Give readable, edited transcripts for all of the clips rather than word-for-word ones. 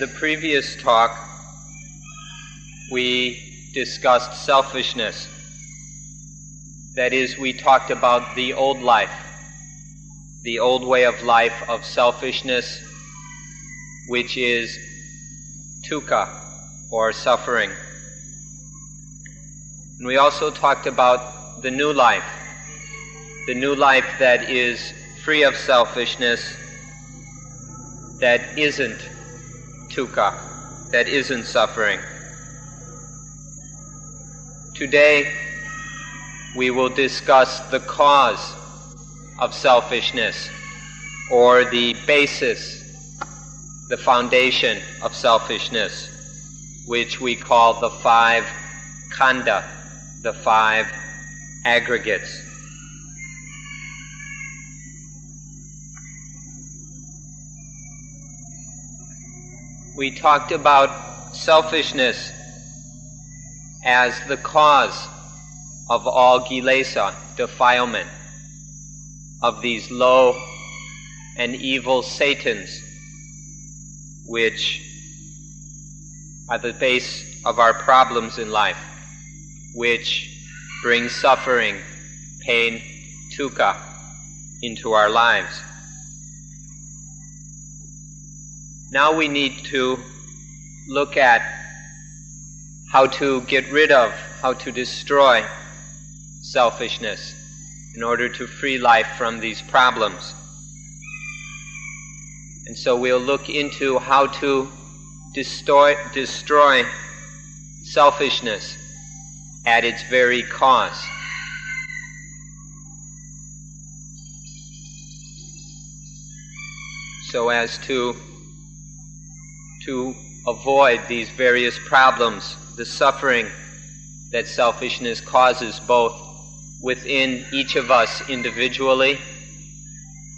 In the previous talk, we discussed selfishness. That is, we talked about the old life, the old way of life of selfishness, which is dukkha, or suffering. And we also talked about the new life that is free of selfishness, that isn't dukkha, that isn't suffering. Today, we will discuss the cause of selfishness, or the basis, the foundation of selfishness, which we call the 5 khanda, the 5 aggregates. We talked about selfishness as the cause of all kilesa, defilement, of these low and evil satans, which are the base of our problems in life, which bring suffering, pain, dukkha into our lives. Now we need to look at how to get rid of, how to destroy selfishness in order to free life from these problems. And so we'll look into how to destroy selfishness at its very cause. So as to avoid these various problems, the suffering that selfishness causes both within each of us individually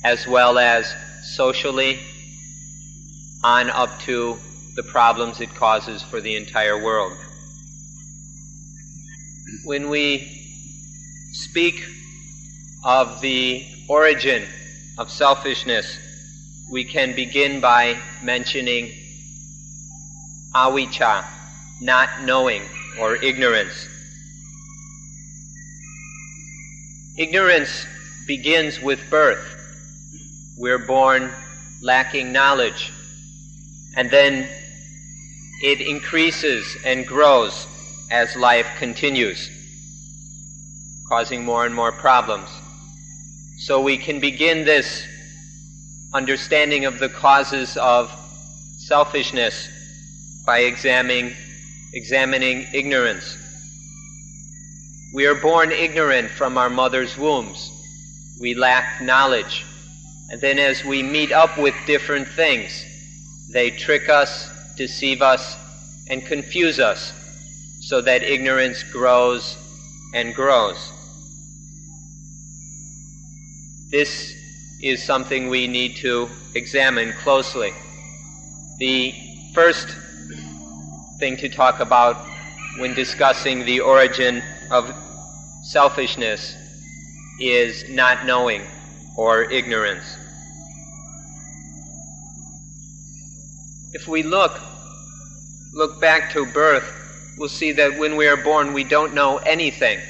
as well as socially, on up to the problems it causes for the entire world. When we speak of the origin of selfishness, we can begin by mentioning avijja, not knowing, or ignorance. Ignorance begins with birth. We're born lacking knowledge, and then it increases and grows as life continues, causing more and more problems. So we can begin this understanding of the causes of selfishness by examining ignorance. We are born ignorant from our mother's wombs. We lack knowledge. And then as we meet up with different things, they trick us, deceive us, and confuse us, so that ignorance grows and grows. This is something we need to examine closely. The first thing to talk about when discussing the origin of selfishness is not knowing, or ignorance. If we look back to birth, we'll see that when we are born, we don't know anything.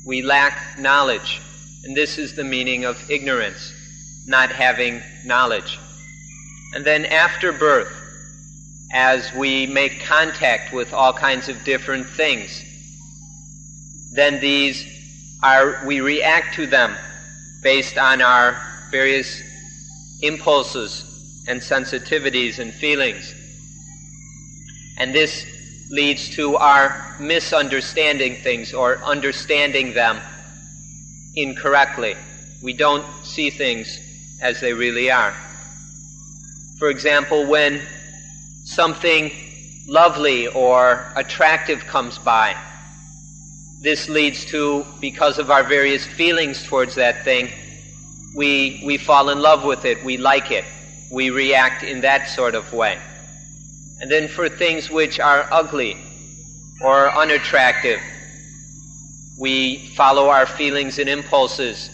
We lack knowledge, and this is the meaning of ignorance, not having knowledge. And then after birth, as we make contact with all kinds of different things, then we react to them based on our various impulses and sensitivities and feelings. And this leads to our misunderstanding things, or understanding them incorrectly. We don't see things as they really are. For example, when something lovely or attractive comes by, this leads to, because of our various feelings towards that thing, we fall in love with it, we like it, we react in that sort of way. And then for things which are ugly or unattractive, we follow our feelings and impulses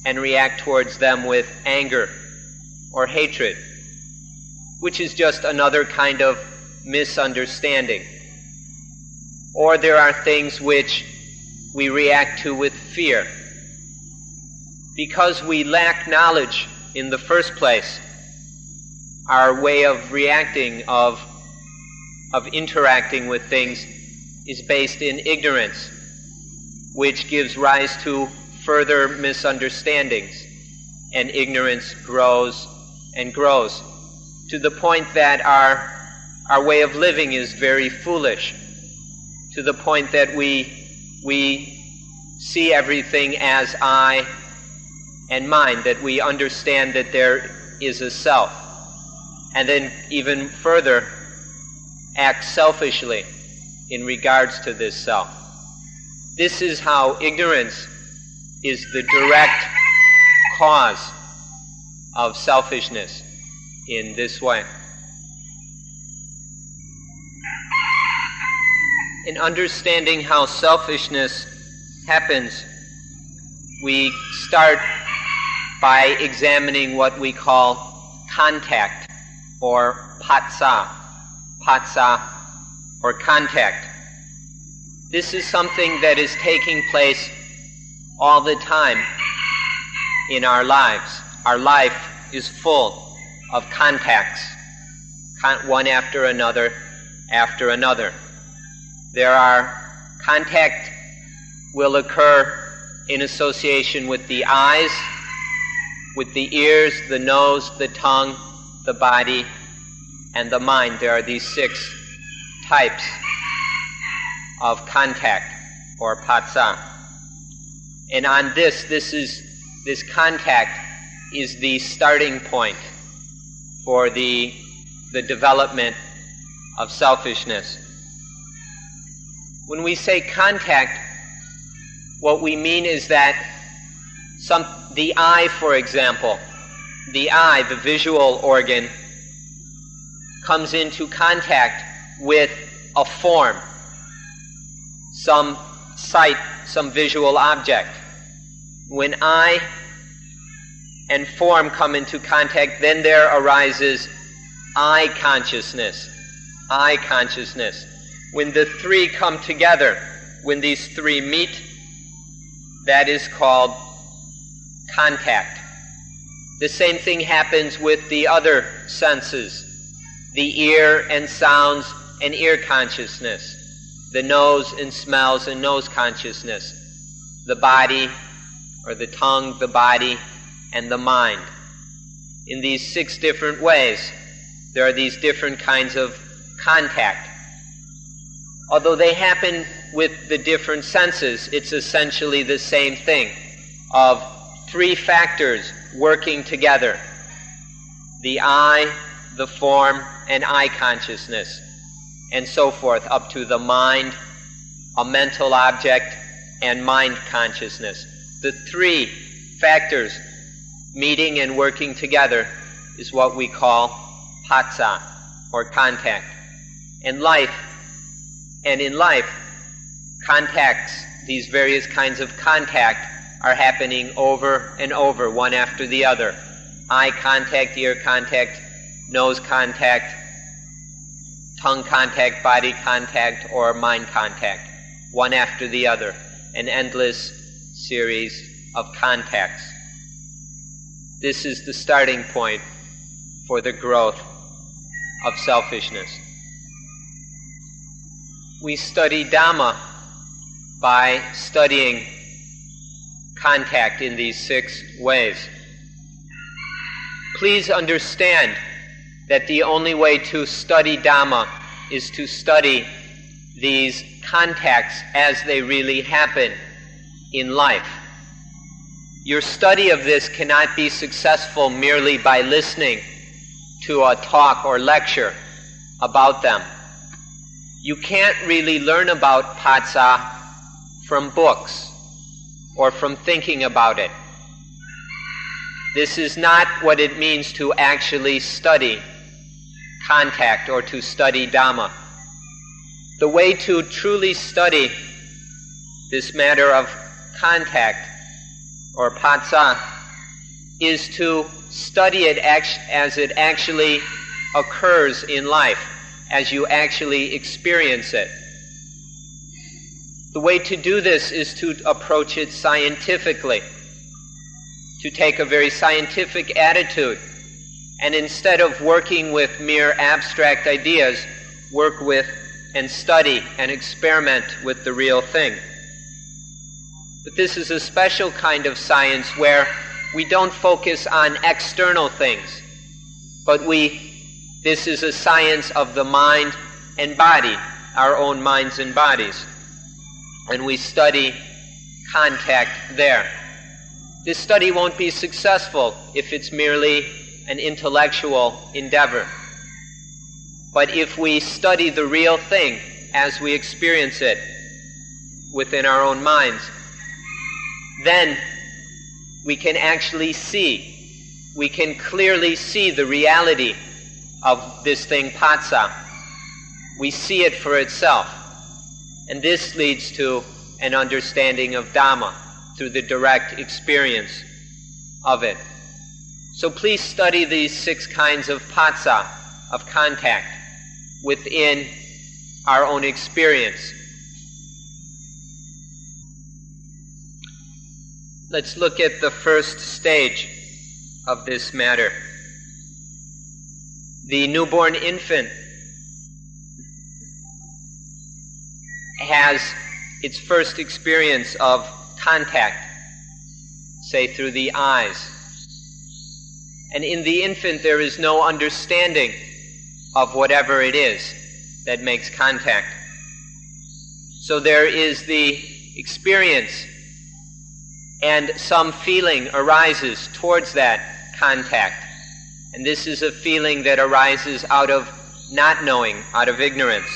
and react towards them with anger or hatred. which is just another kind of misunderstanding. Or there are things which we react to with fear. Because we lack knowledge in the first place, our way of reacting, of interacting with things, is based in ignorance, which gives rise to further misunderstandings, and ignorance grows and grows to the point that our way of living is very foolish, to the point that we see everything as I and mine, that we understand that there is a self, and then even further act selfishly in regards to this self. This is how ignorance is the direct cause of selfishness in this way. In understanding how selfishness happens, we start by examining what we call contact, or patsa or contact. This is something that is taking place all the time in our lives. Our life is full of contacts, one after another after another. There are contact will occur in association with the eyes, with the ears, the nose, the tongue, the body, and the mind. There are these 6 types of contact, or patsa. And on this contact is the starting point for the development of selfishness. When we say contact, what we mean is that the eye, for example, the eye, the visual organ, comes into contact with a form, some sight, some visual object. When eye and form come into contact, then there arises eye consciousness. Eye consciousness. When the 3 come together, when these 3 meet, that is called contact. The same thing happens with the other senses, the ear and sounds and ear consciousness, the nose and smells and nose consciousness, the body, or the tongue, the body, and the mind. In these 6 different ways, there are these different kinds of contact. Although they happen with the different senses, it's essentially the same thing, of 3 factors working together: the eye, the form, and eye consciousness, and so forth, up to the mind, a mental object, and mind consciousness. The 3 factors meeting and working together is what we call patsa, or contact. In life, contacts, these various kinds of contact, are happening over and over, one after the other. Eye contact, ear contact, nose contact, tongue contact, body contact, or mind contact, one after the other, an endless series of contacts. This is the starting point for the growth of selfishness. We study Dhamma by studying contact in these 6 ways. Please understand that the only way to study Dhamma is to study these contacts as they really happen in life. Your study of this cannot be successful merely by listening to a talk or lecture about them. You can't really learn about patsa from books or from thinking about it. This is not what it means to actually study contact or to study Dhamma. The way to truly study this matter of contact or patsa is to study it as it actually occurs in life as you actually experience it. The way to do this is to approach it scientifically, to take a very scientific attitude, and instead of working with mere abstract ideas, work with and study and experiment with the real thing. But this is a special kind of science where we don't focus on external things, but this is a science of the mind and body, our own minds and bodies, and we study contact there. This study won't be successful if it's merely an intellectual endeavor. But if we study the real thing as we experience it within our own minds, then we can actually we can clearly see the reality of this thing, patsa. We see it for itself. And this leads to an understanding of Dhamma through the direct experience of it. So please study these 6 kinds of patsa, of contact, within our own experience. Let's look at the first stage of this matter. The newborn infant has its first experience of contact, say through the eyes. And in the infant there is no understanding of whatever it is that makes contact. So there is the experience, and some feeling arises towards that contact. And this is a feeling that arises out of not knowing, out of ignorance.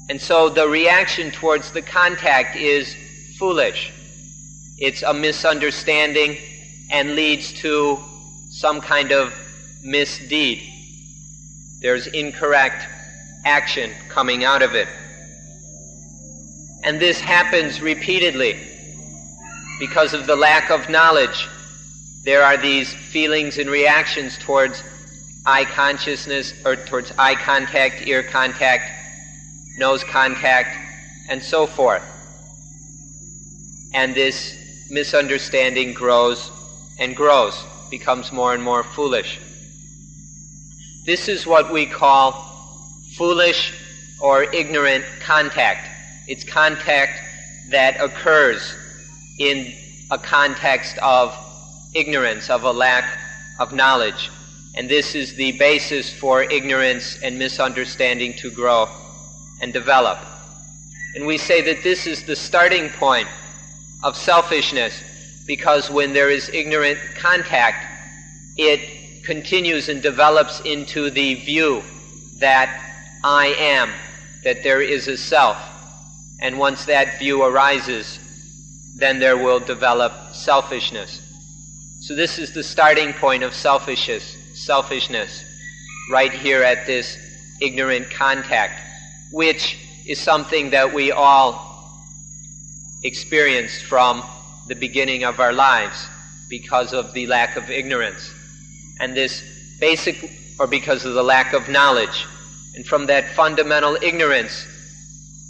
And so the reaction towards the contact is foolish. It's a misunderstanding and leads to some kind of misdeed. There's incorrect action coming out of it. And this happens repeatedly because of the lack of knowledge. There are these feelings and reactions towards eye consciousness, or towards eye contact, ear contact, nose contact, and so forth. And this misunderstanding grows and grows, becomes more and more foolish. This is what we call foolish or ignorant contact. It's contact that occurs in a context of ignorance, of a lack of knowledge. And this is the basis for ignorance and misunderstanding to grow and develop. And we say that this is the starting point of selfishness, because when there is ignorant contact, it continues and develops into the view that I am, that there is a self. And once that view arises, then there will develop selfishness. So this is the starting point of selfishness, right here at this ignorant contact, which is something that we all experience from the beginning of our lives because of the lack of ignorance. And this basic, or because of the lack of knowledge. And from that fundamental ignorance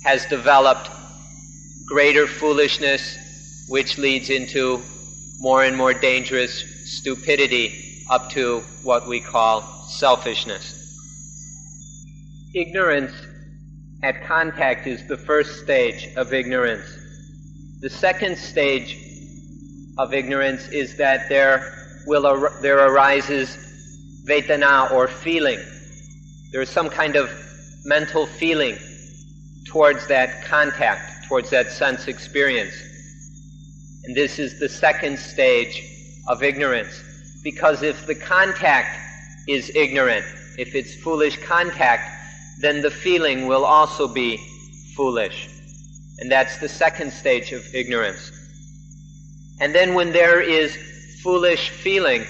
has developed greater foolishness, which leads into more and more dangerous stupidity up to what we call selfishness. Ignorance at contact is the first stage of ignorance. The second stage of ignorance is that there arises vedana, or feeling. There is some kind of mental feeling towards that contact, towards that sense experience. And this is the second stage of ignorance. Because if the contact is ignorant, if it's foolish contact, then the feeling will also be foolish. And that's the second stage of ignorance. And then when there is foolish feeling,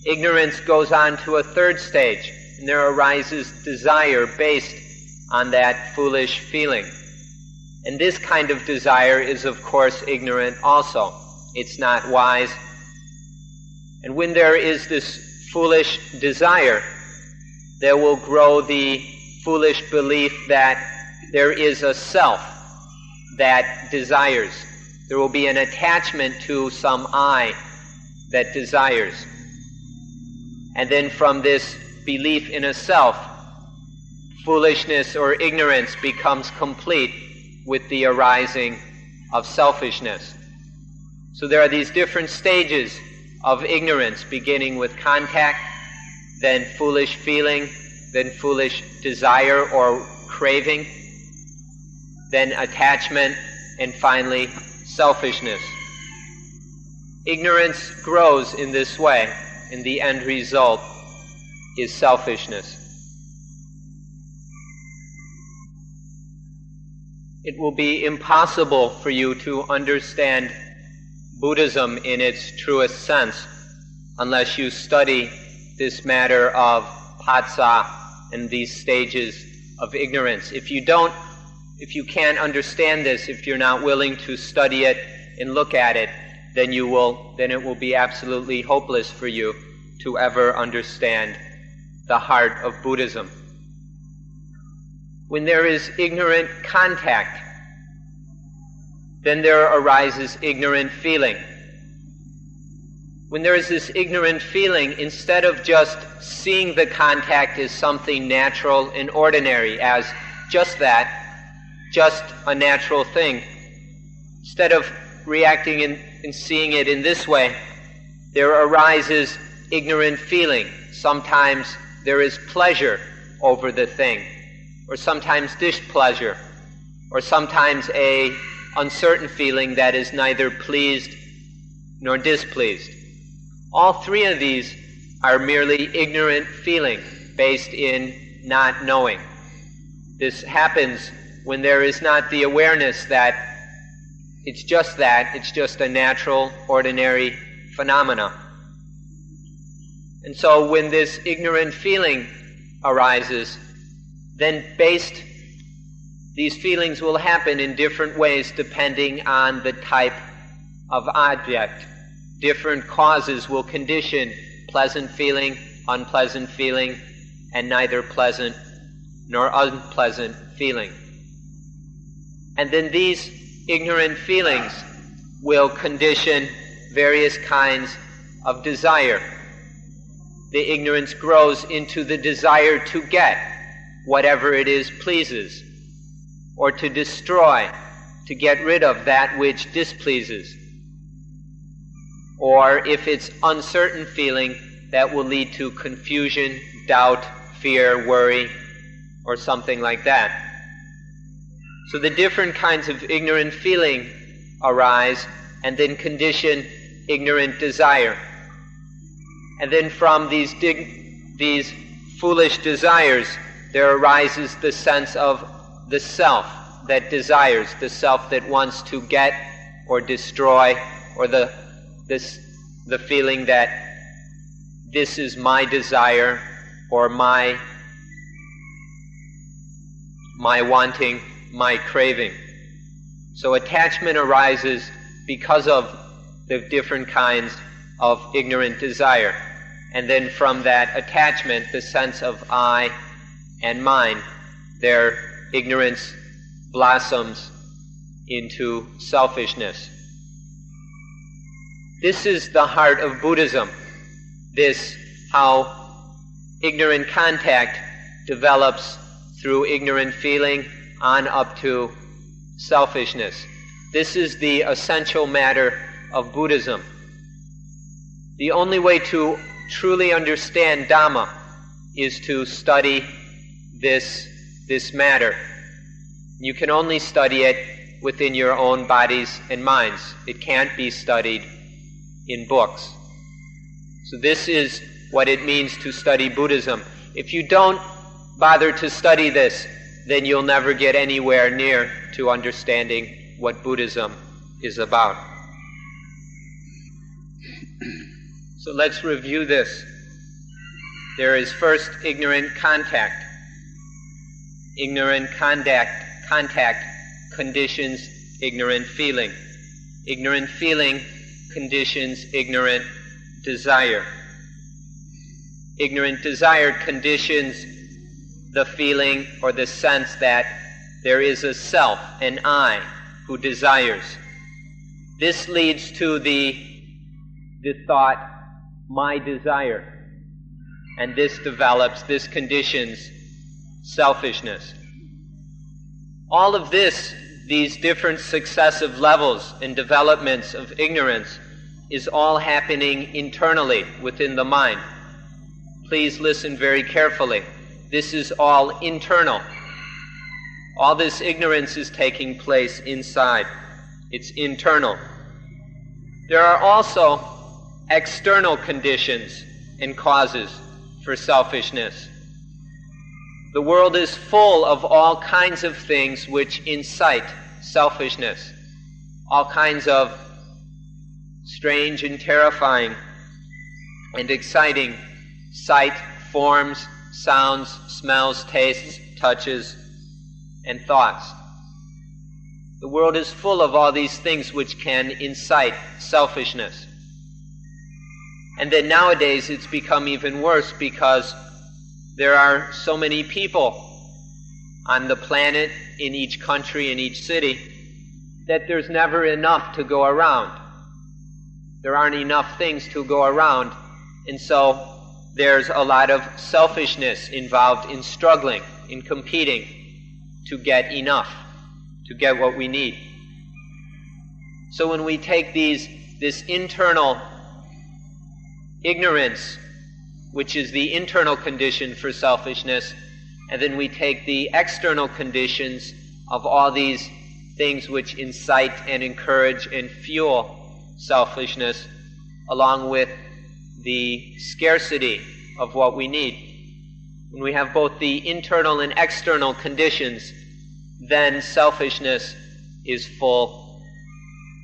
ignorance goes on to a third stage, and there arises desire based on that foolish feeling. And this kind of desire is, of course, ignorant also. It's not wise. And when there is this foolish desire, there will grow the foolish belief that there is a self that desires. There will be an attachment to some I that desires. And then from this belief in a self, foolishness or ignorance becomes complete with the arising of selfishness. So there are these different stages of ignorance, beginning with contact, then foolish feeling, then foolish desire or craving, then attachment, and finally selfishness. Ignorance grows in this way, and the end result is selfishness. It will be impossible for you to understand Buddhism in its truest sense unless you study this matter of patsa and these stages of ignorance. If you can't understand this, if you're not willing to study it and look at it, then it will be absolutely hopeless for you to ever understand the heart of Buddhism. When there is ignorant contact, then there arises ignorant feeling. When there is this ignorant feeling, instead of just seeing the contact as something natural and ordinary, as just that, just a natural thing, instead of reacting and seeing it in this way, there arises ignorant feeling. Sometimes there is pleasure over the thing, or sometimes displeasure, or sometimes a uncertain feeling that is neither pleased nor displeased. All three of these are merely ignorant feeling based in not knowing. This happens when there is not the awareness that it's just a natural, ordinary phenomena. And so when this ignorant feeling arises, then these feelings will happen in different ways depending on the type of object. Different causes will condition pleasant feeling, unpleasant feeling, and neither pleasant nor unpleasant feeling. And then these ignorant feelings will condition various kinds of desire. The ignorance grows into the desire to get whatever it is pleases, or to destroy, to get rid of that which displeases. Or if it's uncertain feeling, that will lead to confusion, doubt, fear, worry, or something like that. So the different kinds of ignorant feeling arise and then condition ignorant desire. And then from these foolish desires, there arises the sense of the self that desires, the self that wants to get or destroy, or the feeling that this is my desire, or my wanting, my craving. So attachment arises because of the different kinds of ignorant desire. And then from that attachment, the sense of I and mine, their ignorance blossoms into selfishness. This is the heart of Buddhism. This, how ignorant contact develops through ignorant feeling on up to selfishness. This is the essential matter of Buddhism. The only way to truly understand Dhamma is to study this matter. You can only study it within your own bodies and minds. It can't be studied in books. So this is what it means to study Buddhism. If you don't bother to study this, then you'll never get anywhere near to understanding what Buddhism is about. So let's review this. There is first ignorant contact. Ignorant contact conditions ignorant feeling. Ignorant feeling conditions ignorant desire. Ignorant desire conditions the feeling or the sense that there is a self, an I, who desires. This leads to the thought, my desire. And this conditions selfishness. All of this, these different successive levels and developments of ignorance, is all happening internally within the mind. Please listen very carefully. This is all internal. All this ignorance is taking place inside. It's internal. There are also external conditions and causes for selfishness. The world is full of all kinds of things which incite selfishness, all kinds of strange and terrifying and exciting sight, forms, sounds, smells, tastes, touches, and thoughts. The world is full of all these things which can incite selfishness. And then nowadays it's become even worse because there are so many people on the planet, in each country, in each city, that there's never enough to go around. There aren't enough things to go around, and so there's a lot of selfishness involved in struggling, in competing to get enough, to get what we need. So when we take this internal ignorance, which is the internal condition for selfishness, and then we take the external conditions of all these things which incite and encourage and fuel selfishness, along with the scarcity of what we need. When we have both the internal and external conditions, then selfishness is full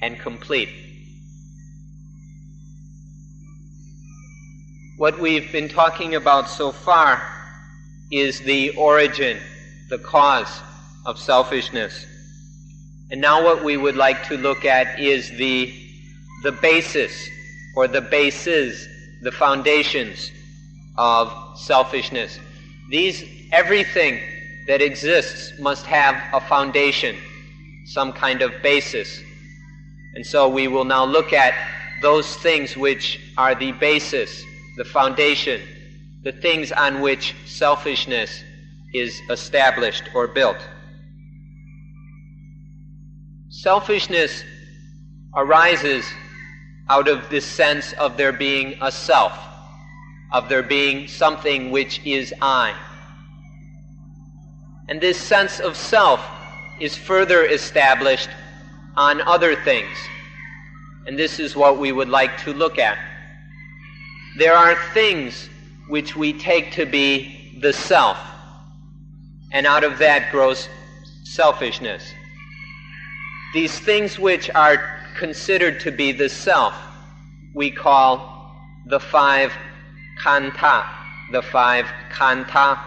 and complete. What we've been talking about so far is the origin, the cause of selfishness. And now what we would like to look at is the basis, or the bases, the foundations of selfishness. Everything that exists must have a foundation, some kind of basis. And so we will now look at those things which are the basis, the foundation, the things on which selfishness is established or built. Selfishness arises out of this sense of there being a self, of there being something which is I. And this sense of self is further established on other things. And this is what we would like to look at. There are things which we take to be the self, and out of that grows selfishness. These things which are considered to be the self, we call the five kanta. The five kanta,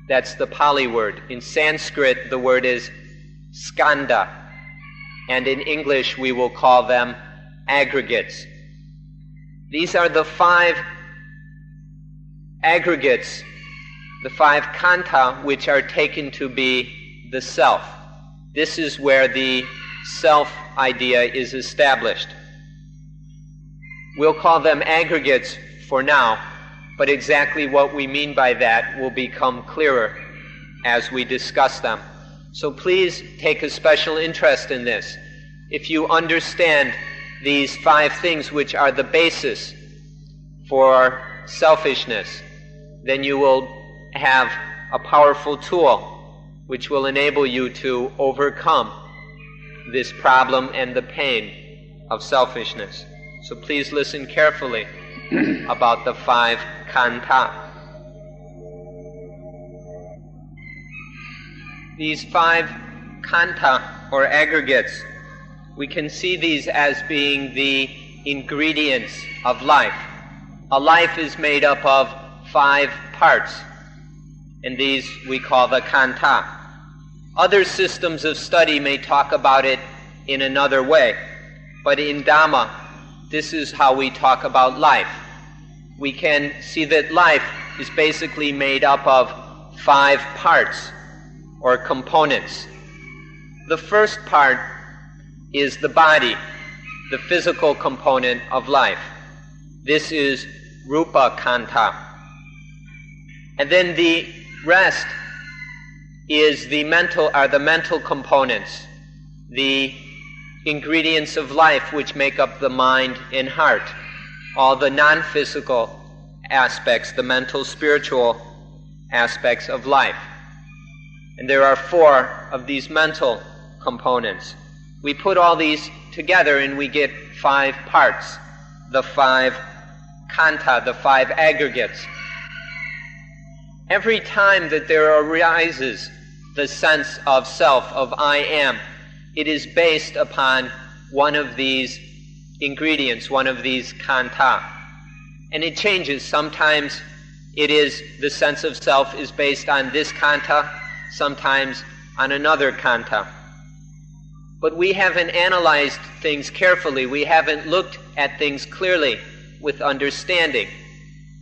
that's the Pali word. In Sanskrit, the word is skanda, and in English we will call them aggregates. These are the five aggregates, the five kanta, which are taken to be the self. This is where the self idea is established. We'll call them aggregates for now, but exactly what we mean by that will become clearer as we discuss them. So please take a special interest in this. If you understand these five things which are the basis for selfishness, then you will have a powerful tool which will enable you to overcome this problem and the pain of selfishness. So please listen carefully about the five kanta. These five kanta, or aggregates, we can see these as being the ingredients of life. A life is made up of five parts, and these we call the kanta. Other systems of study may talk about it in another way, but in Dhamma, this is how we talk about life. we can see that life is basically made up of 5 parts or components. The first part is the body, the physical component of life. This is rupa kanta. And then the rest is the mental components, the ingredients of life which make up the mind and heart, all the non-physical aspects, the mental, spiritual aspects of life. And there are 4 of these mental components. We put all these together and we get 5 parts, the 5 kanta, the 5 aggregates. Every time that there arises the sense of self, of I am, it is based upon one of these ingredients, one of these kanta. And it changes. Sometimes it is the sense of self is based on this kanta, sometimes on another kanta. But we haven't analyzed things carefully. We haven't looked at things clearly with understanding.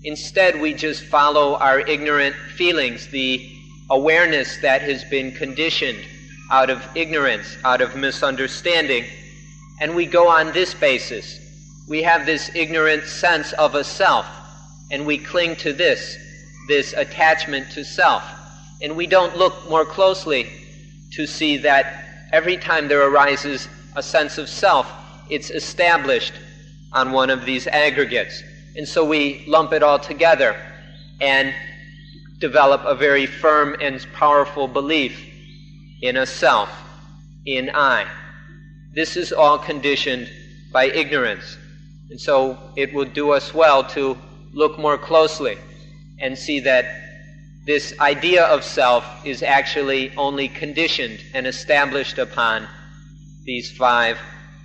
Instead, we just follow our ignorant feelings, the awareness that has been conditioned out of ignorance, out of misunderstanding, and we go on this basis. We have this ignorant sense of a self, and we cling to this attachment to self, and we don't look more closely to see that every time there arises a sense of self, it's established on one of these aggregates. And so we lump it all together and develop a very firm and powerful belief in a self, in I. This is all conditioned by ignorance. And so it will do us well to look more closely and see that this idea of self is actually only conditioned and established upon these 5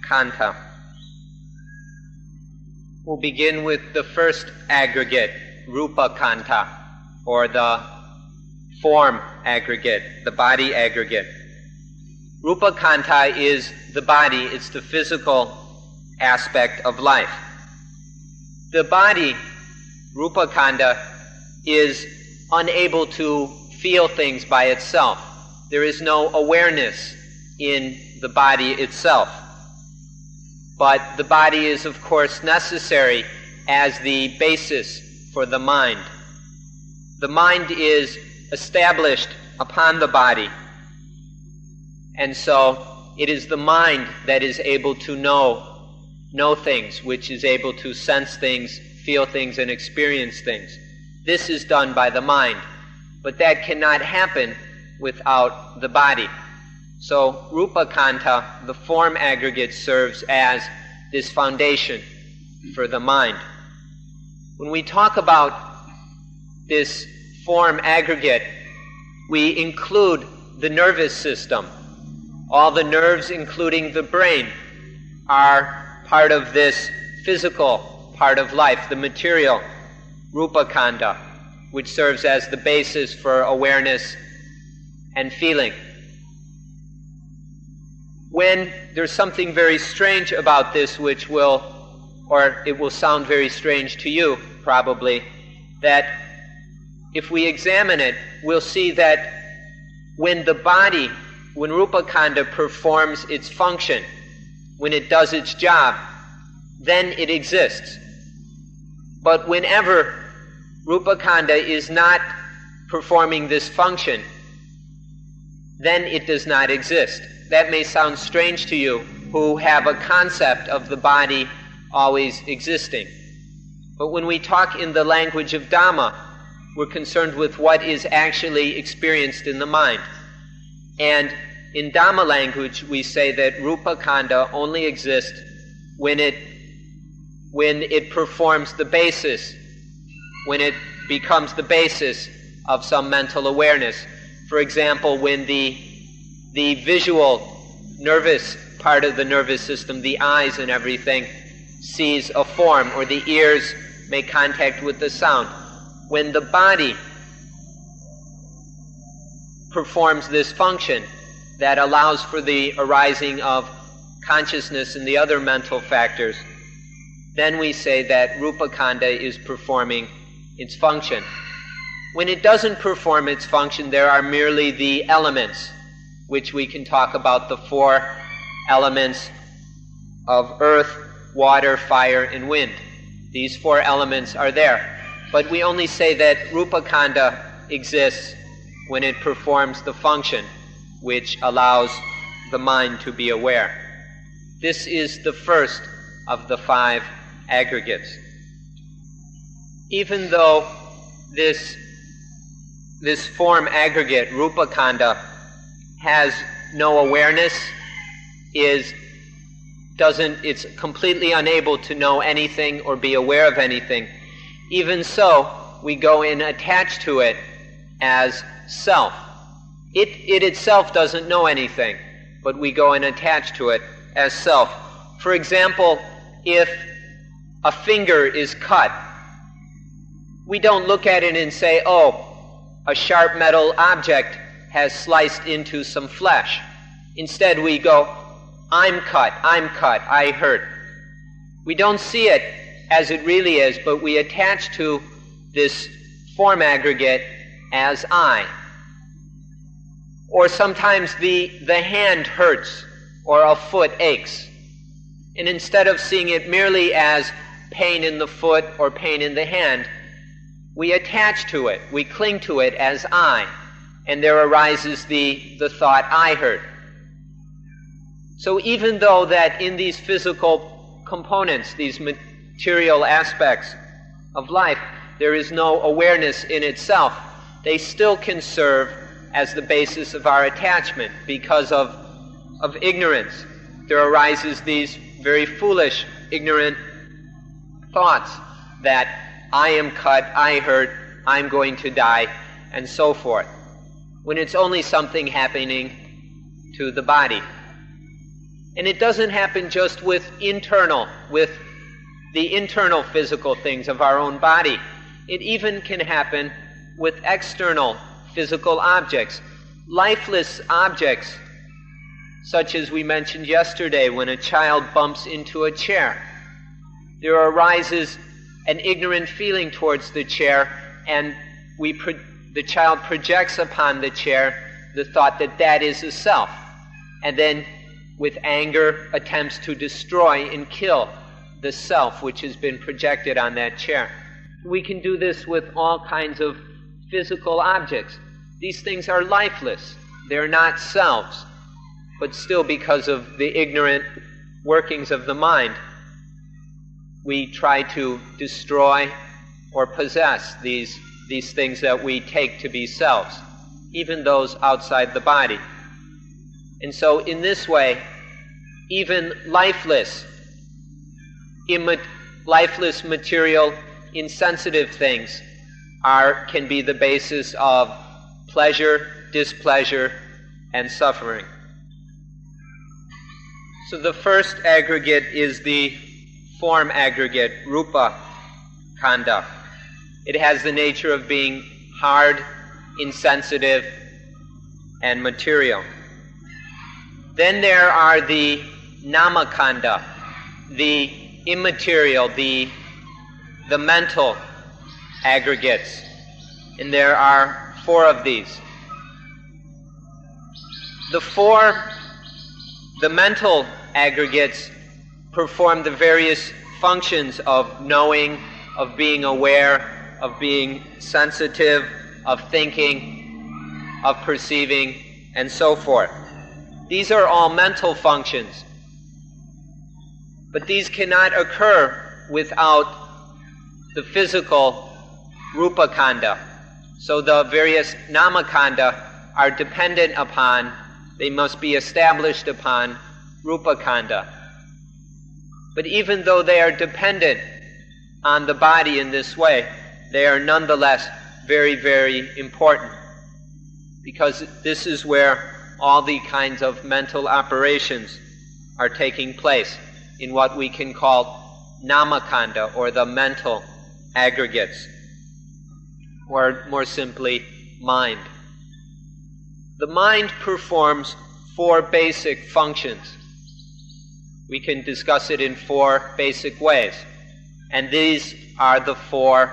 kanta. We'll begin with the first aggregate, rupa kanta, or the form aggregate, the body aggregate. Rupa kanta is the body, it's the physical aspect of life. The body, rupa kanta, is unable to feel things by itself. There is no awareness in the body itself. But the body is, of course, necessary as the basis for the mind. The mind is established upon the body. And so it is the mind that is able to know things, which is able to sense things, feel things, and experience things. This is done by the mind. But that cannot happen without the body. So rupa kanta, the form aggregate, serves as this foundation for the mind. When we talk about this form aggregate, we include the nervous system. All the nerves, including the brain, are part of this physical part of life, the material, rupa kanta, which serves as the basis for awareness and feeling. When there's something very strange about this, which will, or it will sound very strange to you probably, that if we examine it, we'll see that when the body, when rupa kanta performs its function, when it does its job, then it exists. But whenever rupa kanta is not performing this function, then it does not exist. That may sound strange to you who have a concept of the body always existing. But when we talk in the language of Dhamma, we're concerned with what is actually experienced in the mind. And in Dhamma language, we say that rupa kanta only exists when it performs the basis, when it becomes the basis of some mental awareness. For example, when the visual nervous part of the nervous system, the eyes and everything, sees a form, or the ears make contact with the sound. When the body performs this function that allows for the arising of consciousness and the other mental factors, then we say that Rupa Kanda is performing its function. When it doesn't perform its function, there are merely the elements, which we can talk about, the four elements of earth, water, fire, and wind. These four elements are there. But we only say that Rupa Kanda exists when it performs the function which allows the mind to be aware. This is the first of the five aggregates. Even though this form aggregate, Rupa Kanda, has no awareness, it's completely unable to know anything or be aware of anything, even so, we go and attach to it as self. It itself doesn't know anything, but we go and attach to it as self. For example, if a finger is cut, we don't look at it and say, oh, a sharp metal object has sliced into some flesh. Instead, we go, I'm cut, I hurt. We don't see it as it really is, but we attach to this form aggregate as I. Or sometimes the hand hurts or a foot aches. And instead of seeing it merely as pain in the foot or pain in the hand, we attach to it, we cling to it as I, and there arises the thought, I hurt. So even though that in these physical components, these material aspects of life, there is no awareness in itself, they still can serve as the basis of our attachment because of ignorance. There arises these very foolish, ignorant thoughts that I am cut, I hurt, I'm going to die, and so forth, when it's only something happening to the body. And it doesn't happen just with the internal physical things of our own body. It even can happen with external physical objects, lifeless objects, such as we mentioned yesterday when a child bumps into a chair. There arises an ignorant feeling towards the chair, and the child projects upon the chair the thought that that is a self, and then with anger attempts to destroy and kill the self which has been projected on that chair. We can do this with all kinds of physical objects. These things are lifeless. They're not selves, but still because of the ignorant workings of the mind, we try to destroy or possess these things that we take to be selves, even those outside the body. And so in this way, even lifeless material, insensitive things can be the basis of pleasure, displeasure, and suffering. So the first aggregate is the form aggregate, Rupa Kanda. It has the nature of being hard, insensitive, and material. Then there are the Namakanda, the immaterial, the mental aggregates. And there are four of these. The mental aggregates perform the various functions of knowing, of being aware, of being sensitive, of thinking, of perceiving, and so forth. These are all mental functions. But these cannot occur without the physical Rupa Kanda. So the various Namakanda are dependent upon, they must be established upon Rupa Kanda. But even though they are dependent on the body in this way, they are nonetheless very, very important, because this is where all the kinds of mental operations are taking place in what we can call Namakanda, or the mental aggregates, or more simply, mind. The mind performs four basic functions. We can discuss it in four basic ways. And these are the four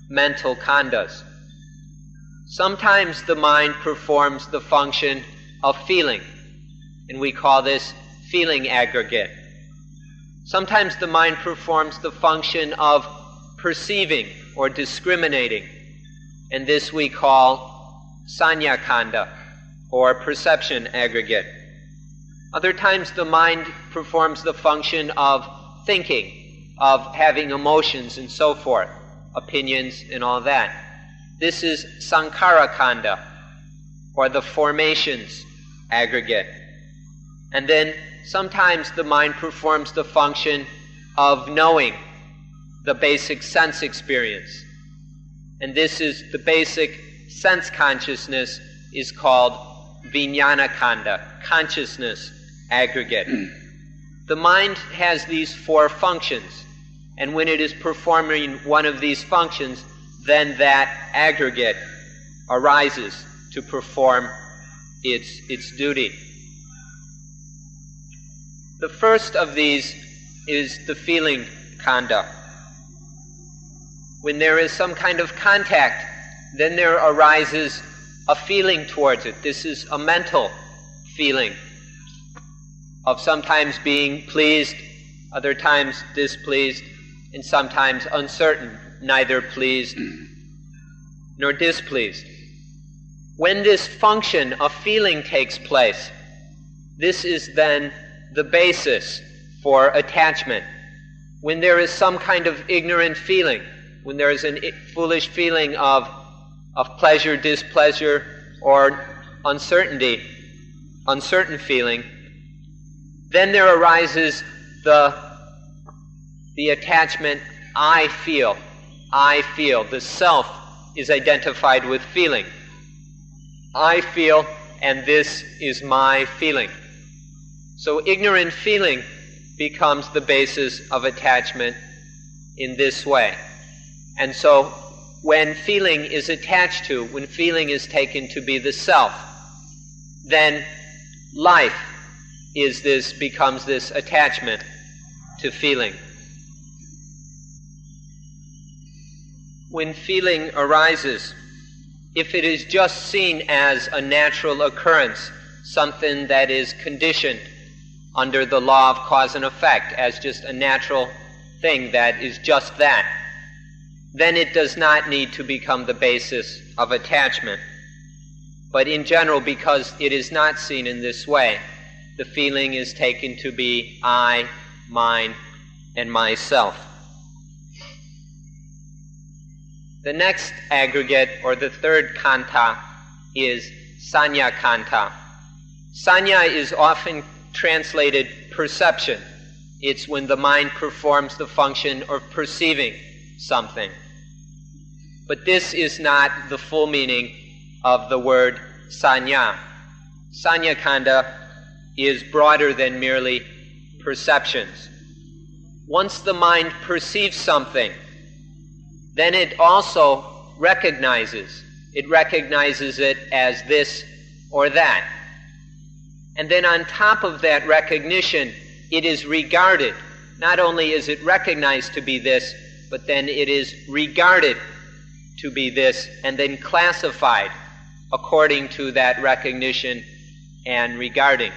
mental khandas. Sometimes the mind performs the function of feeling, and we call this feeling aggregate. Sometimes the mind performs the function of perceiving or discriminating, and this we call sanya khanda, or perception aggregate. Other times the mind performs the function of thinking, of having emotions and so forth, opinions and all that. This is sankhara khanda, or the formations aggregate. And then sometimes the mind performs the function of knowing, the basic sense experience. And this is the basic sense consciousness is called vijnana khanda, consciousness aggregate. The mind has these four functions, and when it is performing one of these functions, then that aggregate arises to perform its duty. The first of these is the feeling khanda. When there is some kind of contact, then there arises a feeling towards it. This is a mental feeling of sometimes being pleased, other times displeased, and sometimes uncertain, neither pleased nor displeased. When this function of feeling takes place, this is then the basis for attachment. When there is some kind of ignorant feeling, when there is a foolish feeling of pleasure, displeasure, or uncertainty, uncertain feeling, then there arises the attachment, I feel. The self is identified with feeling. I feel, and this is my feeling. So ignorant feeling becomes the basis of attachment in this way. And so when feeling is attached to, when feeling is taken to be the self, then life becomes this attachment to feeling. When feeling arises, if it is just seen as a natural occurrence, something that is conditioned under the law of cause and effect, as just a natural thing that is just that, then it does not need to become the basis of attachment. But in general, because it is not seen in this way, the feeling is taken to be I, mine, and myself. The next aggregate, or the third kanta, is sanya kanta. Sanya is often translated perception. It's when the mind performs the function of perceiving something. But this is not the full meaning of the word sanya. Sanya khanda is broader than merely perceptions. Once the mind perceives something, then it also recognizes. It recognizes it as this or that. And then on top of that recognition, it is regarded. Not only is it recognized to be this, but then it is regarded to be this, and then classified according to that recognition and regarding.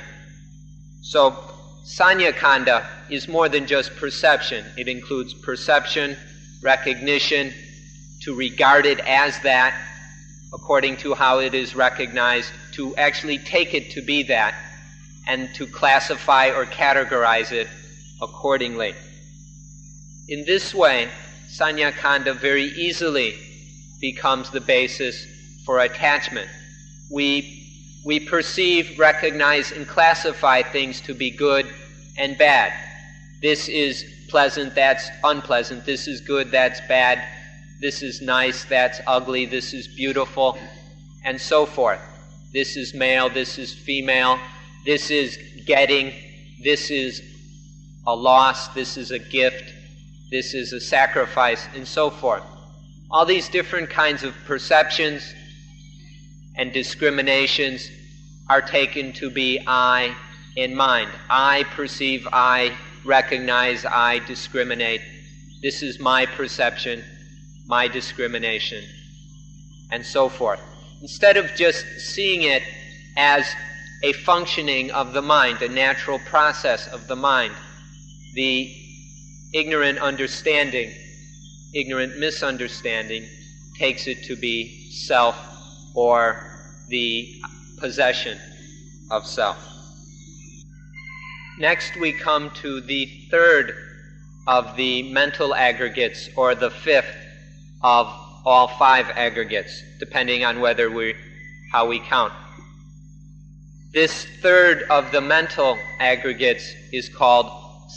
So sanya khanda is more than just perception. It includes perception, recognition, to regard it as that according to how it is recognized, to actually take it to be that, and to classify or categorize it accordingly. In this way, sanya khanda very easily becomes the basis for attachment. We perceive, recognize, and classify things to be good and bad. This is pleasant, that's unpleasant. This is good, that's bad. This is nice, that's ugly. This is beautiful, and so forth. This is male, this is female. This is getting. This is a loss. This is a gift. This is a sacrifice, and so forth. All these different kinds of perceptions and discriminations are taken to be I in mind. I perceive, I recognize, I discriminate, This is my perception, my discrimination, and so forth. Instead of just seeing it as a functioning of the mind, a natural process of the mind, the ignorant misunderstanding takes it to be self or the possession of self. Next we come to the third of the mental aggregates, or the fifth of all five aggregates, depending on how we count. This third of the mental aggregates is called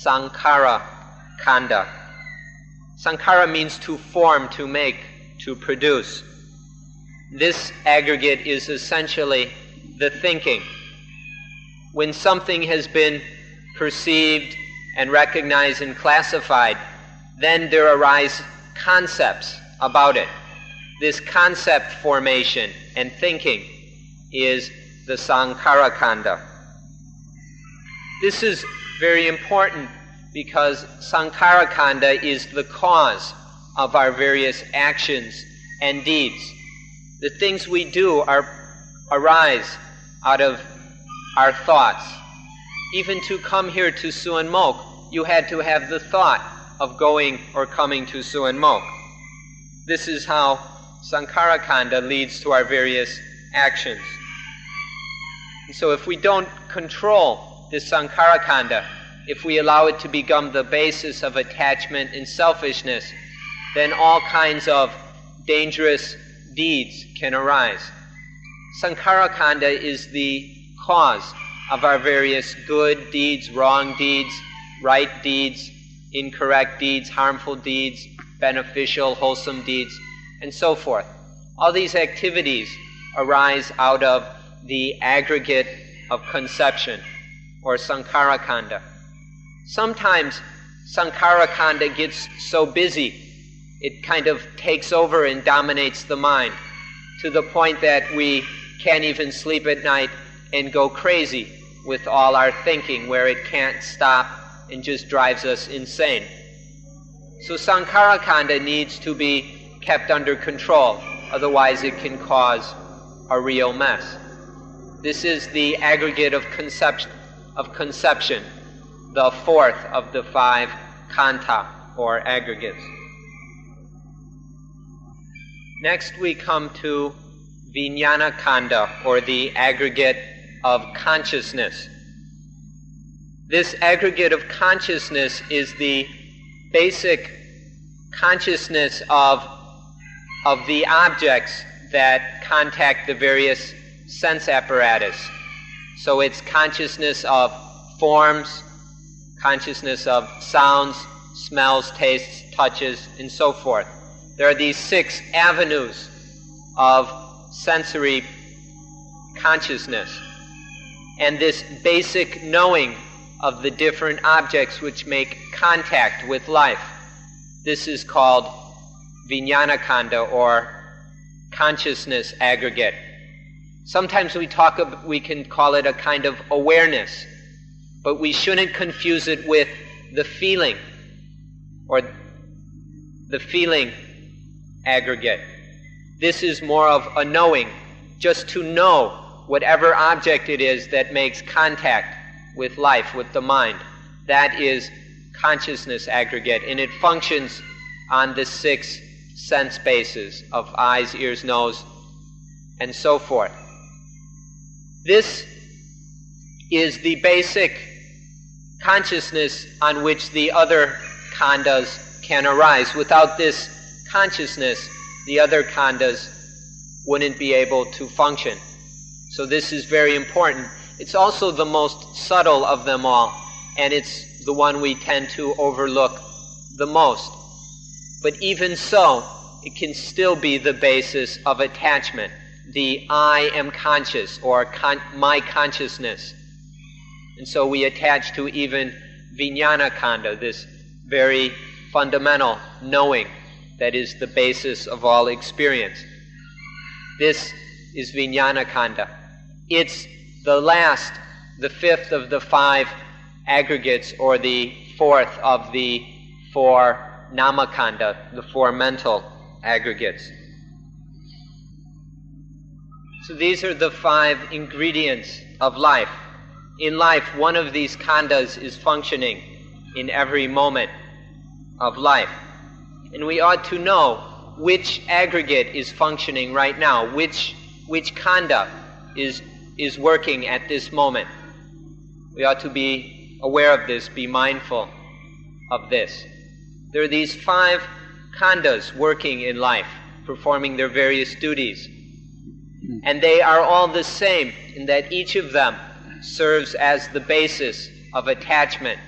Sankhara Kanda. Sankhara means to form, to make, to produce. This aggregate is essentially the thinking. When something has been perceived and recognized and classified, then there arise concepts about it. This concept formation and thinking is the Sankhara Kanda. This is very important because Sankhara Kanda is the cause of our various actions and deeds. The things we do arise out of our thoughts. Even to come here to Suan Mok, you had to have the thought of going or coming to Suan Mok. This is how Sankhara Kanda leads to our various actions. And so if we don't control this Sankhara Kanda, if we allow it to become the basis of attachment and selfishness, then all kinds of dangerous deeds can arise. Sankhara Kanda is the cause of our various good deeds, wrong deeds, right deeds, incorrect deeds, harmful deeds, beneficial, wholesome deeds, and so forth. All these activities arise out of the aggregate of conception, or Sankhara Kanda. Sometimes Sankhara Kanda gets so busy, it kind of takes over and dominates the mind, to the point that we can't even sleep at night and go crazy with all our thinking, where it can't stop and just drives us insane. So Sankhara Kanda needs to be kept under control, otherwise it can cause a real mess. This is the aggregate of conception, the fourth of the five kanta, or aggregates. Next we come to Vijnana Kanda, or the aggregate of consciousness. This aggregate of consciousness is the basic consciousness of the objects that contact the various sense apparatus. So it's consciousness of forms, consciousness of sounds, smells, tastes, touches, and so forth. There are these 6 avenues of sensory consciousness. And this basic knowing of the different objects which make contact with life, this is called Vijnana Kanda, or consciousness aggregate. Sometimes we can call it a kind of awareness, but we shouldn't confuse it with the feeling, or the feeling aggregate. This is more of a knowing, just to know whatever object it is that makes contact with life, with the mind. That is consciousness aggregate, and it functions on the 6 sense bases of eyes, ears, nose, and so forth. This is the basic consciousness on which the other khandas can arise. Without this consciousness, the other khandas wouldn't be able to function. So this is very important. It's also the most subtle of them all, and it's the one we tend to overlook the most. But even so, it can still be the basis of attachment, the I am conscious, or my consciousness. And so we attach to even Vijnana Kanda, this very fundamental knowing that is the basis of all experience. This is Vijnana Kanda. It's the last, the 5th of the 5 aggregates, or the 4th of the 4 namakanda, the four mental aggregates. So these are the five ingredients of life. In life, one of these khandas is functioning in every moment of life. And we ought to know which aggregate is functioning right now, which khanda is working at this moment. We ought to be aware of this, be mindful of this. There are these five khandas working in life, performing their various duties. And they are all the same in that each of them serves as the basis of attachment.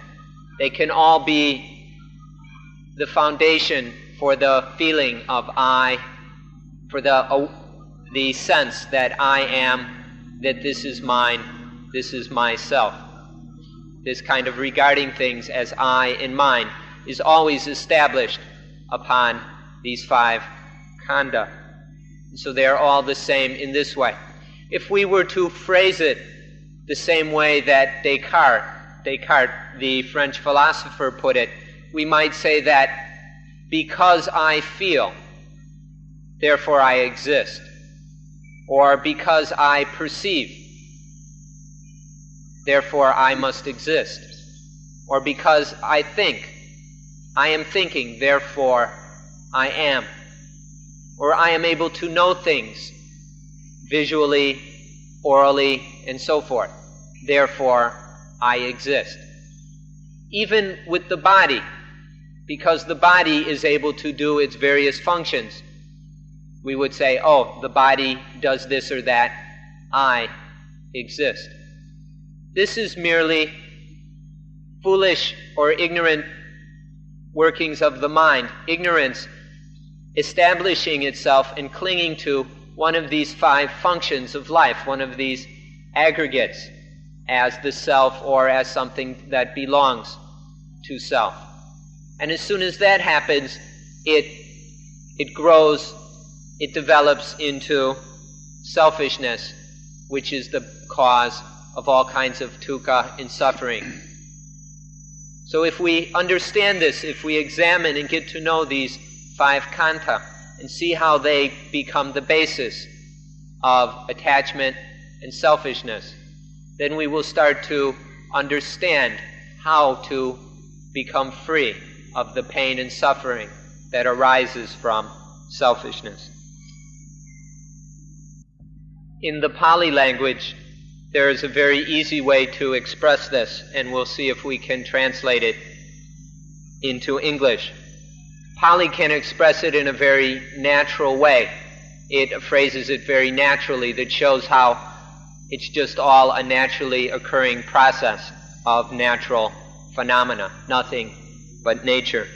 They can all be the foundation for the feeling of I, for the sense that I am, that this is mine, this is myself. This kind of regarding things as I and mine is always established upon these five khanda. So they are all the same in this way. If we were to phrase it the same way that Descartes, the French philosopher, put it, we might say that because I feel, therefore I exist. Or because I perceive, therefore I must exist. Or because I think, I am thinking, therefore I am. Or I am able to know things visually, orally, and so forth. Therefore, I exist. Even with the body, because the body is able to do its various functions, we would say, oh, the body does this or that, I exist. This is merely foolish or ignorant workings of the mind, ignorance establishing itself and clinging to one of these five functions of life, one of these aggregates, as the self or as something that belongs to self. And as soon as that happens, it grows, it develops into selfishness, which is the cause of all kinds of dukkha and suffering. So if we understand this, if we examine and get to know these five khandha and see how they become the basis of attachment and selfishness, then we will start to understand how to become free of the pain and suffering that arises from selfishness. In the Pali language, there is a very easy way to express this, and we'll see if we can translate it into English. Pali can express it in a very natural way. It phrases it very naturally, that shows how it's just all a naturally occurring process of natural phenomena, nothing but nature.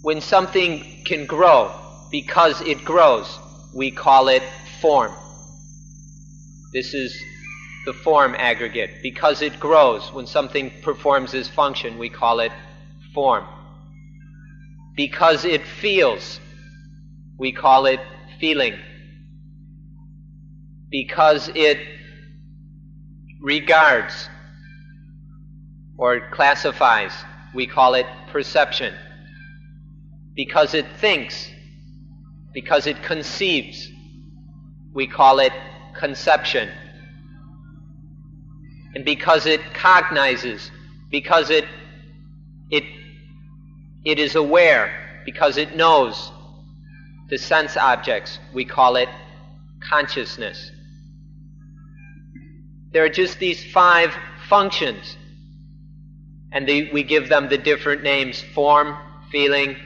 When something can grow, because it grows, we call it form. This is the form aggregate. Because it grows, when something performs this function, we call it form. Because it feels, we call it feeling. Because it regards or classifies, we call it perception. Because it thinks, because it conceives, we call it conception. And because it cognizes, because it is aware, because it knows the sense objects, we call it consciousness. There are just these five functions, and we give them the different names: form, feeling,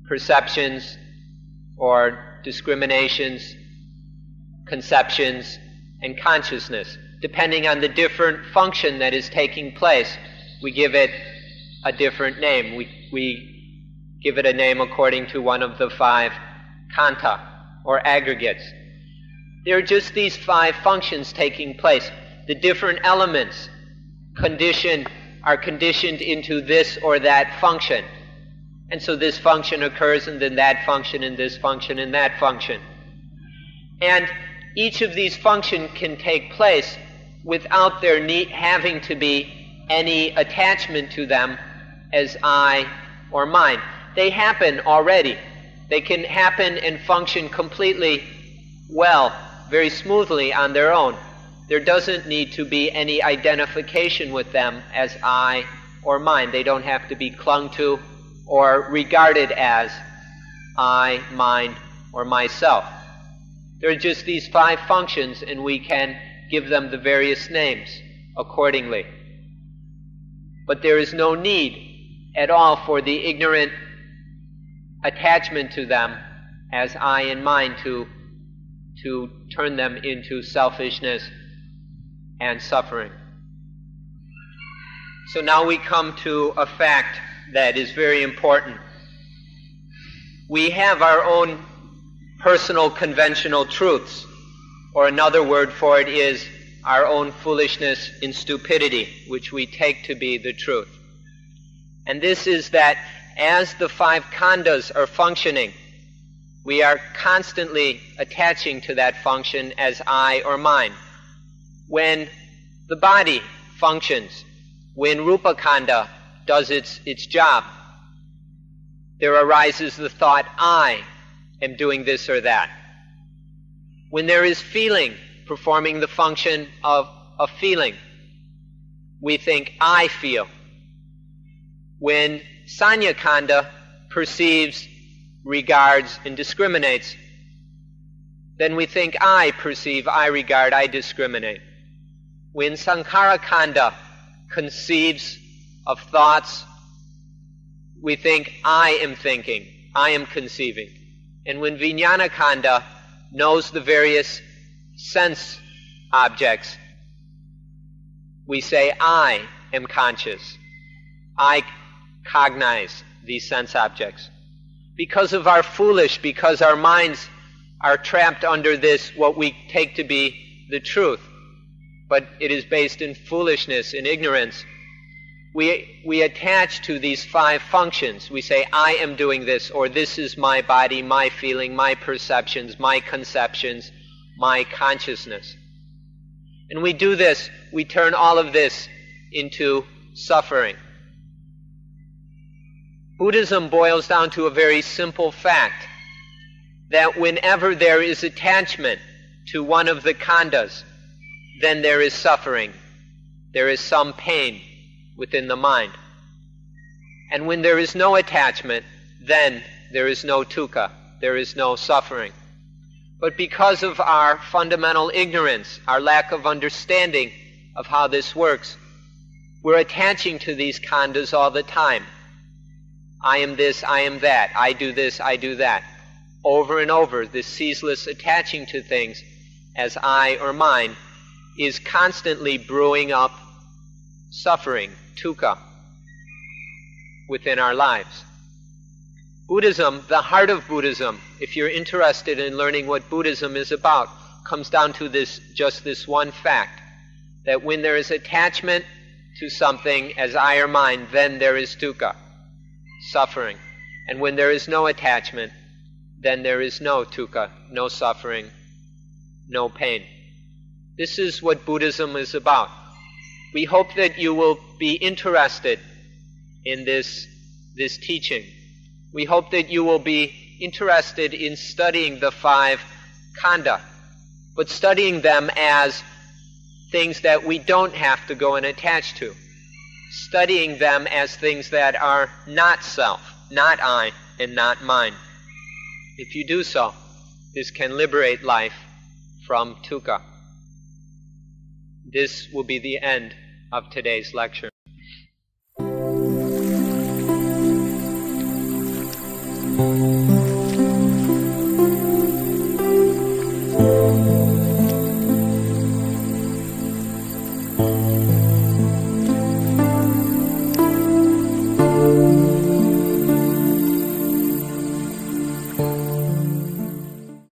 perceptions or discriminations, conceptions, and consciousness. Depending on the different function that is taking place, we give it a different name. We give it a name according to one of the five khandha, or aggregates. There are just these five functions taking place. The different elements are conditioned into this or that function. And so this function occurs, and then that function, and this function, and that function. And each of these functions can take place without their having to be any attachment to them as I or mine. They happen already. They can happen and function completely well, very smoothly on their own. There doesn't need to be any identification with them as I or mine. They don't have to be clung to or regarded as I, mine, or myself. There are just these 5 functions, and we can give them the various names accordingly. But there is no need at all for the ignorant attachment to them as I and mine to turn them into selfishness and suffering. So now we come to a fact that is very important. We have our own personal conventional truths, or another word for it is our own foolishness and stupidity, which we take to be the truth. And this is that as the 5 khandhas are functioning, we are constantly attaching to that function as I or mine. When the body functions, when Rupa Khandha does its job, there arises the thought, I am doing this or that. When there is feeling performing the function of a feeling, we think, I feel. When Sanya Khandha perceives, regards, and discriminates, then we think, I perceive, I regard, I discriminate. When Sankhara Khandha conceives of thoughts, we think, I am thinking, I am conceiving. And when Vijnana Khandha knows the various sense objects, we say, I am conscious. I cognize these sense objects. Because of our because our minds are trapped under this, what we take to be the truth, but it is based in foolishness and ignorance, we attach to these 5 functions. We say, I am doing this, or this is my body, my feeling, my perceptions, my conceptions, my consciousness. And we do this, we turn all of this into suffering. Buddhism boils down to a very simple fact, that whenever there is attachment to one of the khandhas, then there is suffering. There is some pain within the mind. And when there is no attachment, then there is no dukkha, there is no suffering. But because of our fundamental ignorance, our lack of understanding of how this works, we're attaching to these khandhas all the time. I am this, I am that, I do this, I do that. Over and over, this ceaseless attaching to things as I or mine is constantly brewing up suffering, dukkha, within our lives. Buddhism, the heart of Buddhism, if you're interested in learning what Buddhism is about, comes down to just this one fact, that when there is attachment to something as I or mine, then there is dukkha, suffering. And when there is no attachment, then there is no dukkha, no suffering, no pain. This is what Buddhism is about. We hope that you will be interested in this teaching. We hope that you will be interested in studying the 5 khandha, but studying them as things that we don't have to go and attach to. Studying them as things that are not self, not I, and not mine. If you do so, this can liberate life from dukkha. This will be the end of today's lecture.